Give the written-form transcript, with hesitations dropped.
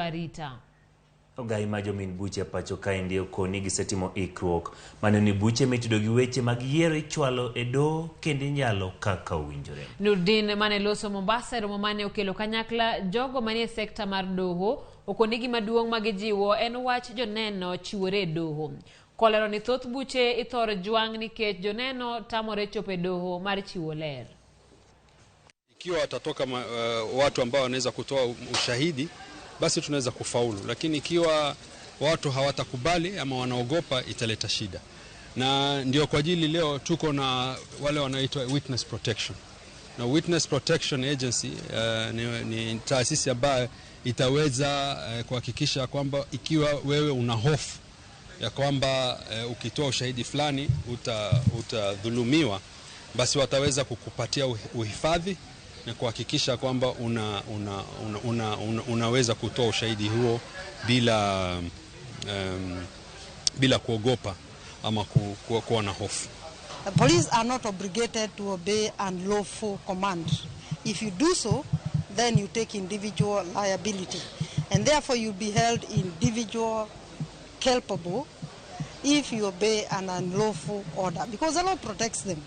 Arita. Ogai majomin buche pacho kae ndio koni gisetimo ikruok maneni buche mitido gi weche mag yiero ichwalo e Doho kendo nyalo kaka owinjore. Nurdin mane loso Mombasa romo mane okelo kanyakla jogo manie sekta mar Doho okoni gima duong' magijiwo en wach joneno chiwore Doho. Kolero ni thoth buche ithor jwang' nikech joneno tamore chope Doho mar chiwo ler. Ikiwa watatoka watu ambao wanaweza kutoa ushahidi, basi tunaweza kufaulu, lakini ikiwa watu hawatakubali ama wanaogopa, italeta shida. Na ndio kwa ajili leo tuko na wale wanaitwa Witness Protection. Na Witness Protection Agency ni taasisi ambayo itaweza kuhakikisha kwamba ikiwa wewe una hofu ya kwamba ukitoa ushahidi fulani utadhulumiwa, basi wataweza kukupatia uhifadhi na kuhakikisha kwamba unaweza kutoa ushahidi huo bila kuogopa ama kuwa na hofu. The police are not obligated to obey unlawful commands. If you do so, then you take individual liability, and therefore you'll be held individual culpable if you obey an unlawful order, because the law protects them.